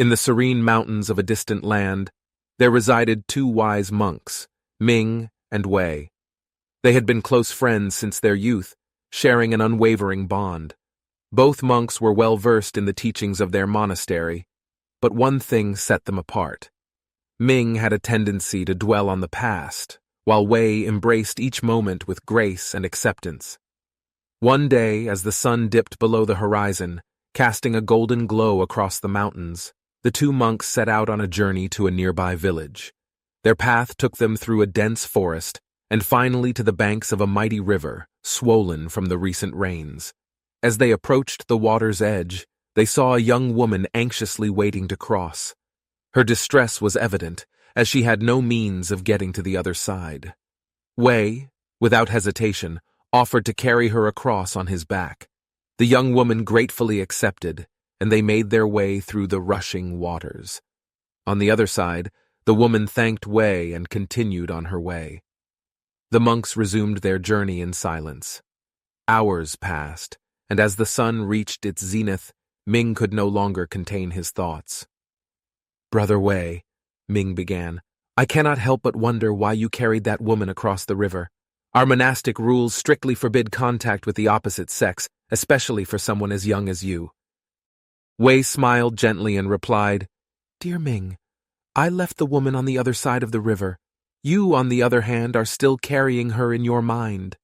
In the serene mountains of a distant land, there resided two wise monks, Ming and Wei. They had been close friends since their youth, sharing an unwavering bond. Both monks were well versed in the teachings of their monastery, but one thing set them apart. Ming had a tendency to dwell on the past, while Wei embraced each moment with grace and acceptance. One day, as the sun dipped below the horizon, casting a golden glow across the mountains, the two monks set out on a journey to a nearby village. Their path took them through a dense forest and finally to the banks of a mighty river, swollen from the recent rains. As they approached the water's edge, they saw a young woman anxiously waiting to cross. Her distress was evident, as she had no means of getting to the other side. Wei, without hesitation, offered to carry her across on his back. The young woman gratefully accepted, and they made their way through the rushing waters. On the other side, the woman thanked Wei and continued on her way. The monks resumed their journey in silence. Hours passed, and as the sun reached its zenith, Ming could no longer contain his thoughts. "Brother Wei," Ming began, "I cannot help but wonder why you carried that woman across the river. Our monastic rules strictly forbid contact with the opposite sex, especially for someone as young as you." Wei smiled gently and replied, "Dear Ming, I left the woman on the other side of the river. You, on the other hand, are still carrying her in your mind."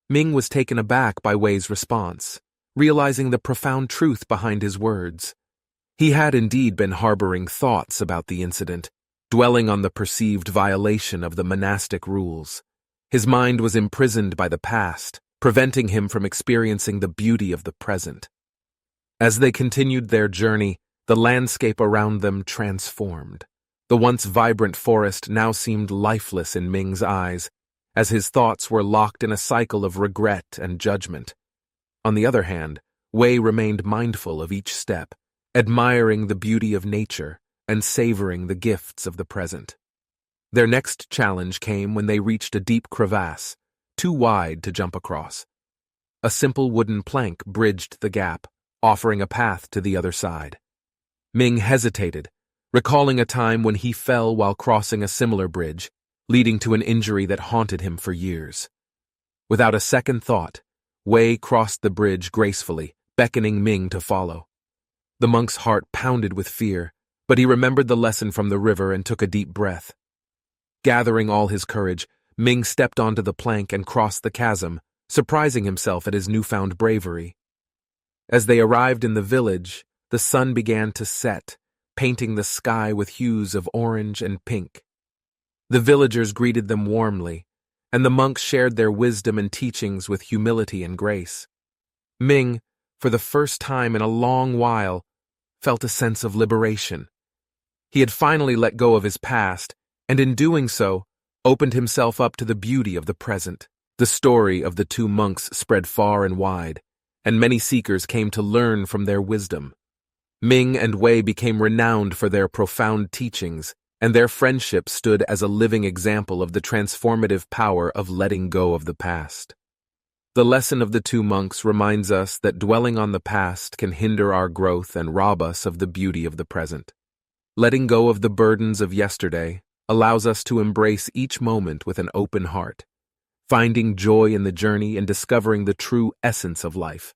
Ming was taken aback by Wei's response, realizing the profound truth behind his words. He had indeed been harboring thoughts about the incident, dwelling on the perceived violation of the monastic rules. His mind was imprisoned by the past, preventing him from experiencing the beauty of the present. As they continued their journey, the landscape around them transformed. The once vibrant forest now seemed lifeless in Ming's eyes, as his thoughts were locked in a cycle of regret and judgment. On the other hand, Wei remained mindful of each step, admiring the beauty of nature and savoring the gifts of the present. Their next challenge came when they reached a deep crevasse, too wide to jump across. A simple wooden plank bridged the gap, offering a path to the other side. Ming hesitated, recalling a time when he fell while crossing a similar bridge, leading to an injury that haunted him for years. Without a second thought, Wei crossed the bridge gracefully, beckoning Ming to follow. The monk's heart pounded with fear, but he remembered the lesson from the river and took a deep breath. Gathering all his courage, Ming stepped onto the plank and crossed the chasm, surprising himself at his newfound bravery. As they arrived in the village, the sun began to set, painting the sky with hues of orange and pink. The villagers greeted them warmly, and the monks shared their wisdom and teachings with humility and grace. Ming, for the first time in a long while, felt a sense of liberation. He had finally let go of his past, and in doing so, opened himself up to the beauty of the present. The story of the two monks spread far and wide, and many seekers came to learn from their wisdom. Ming and Wei became renowned for their profound teachings, and their friendship stood as a living example of the transformative power of letting go of the past. The lesson of the two monks reminds us that dwelling on the past can hinder our growth and rob us of the beauty of the present. Letting go of the burdens of yesterday allows us to embrace each moment with an open heart, finding joy in the journey and discovering the true essence of life.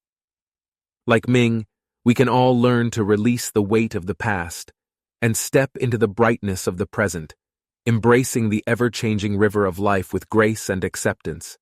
Like Ming, we can all learn to release the weight of the past and step into the brightness of the present, embracing the ever-changing river of life with grace and acceptance.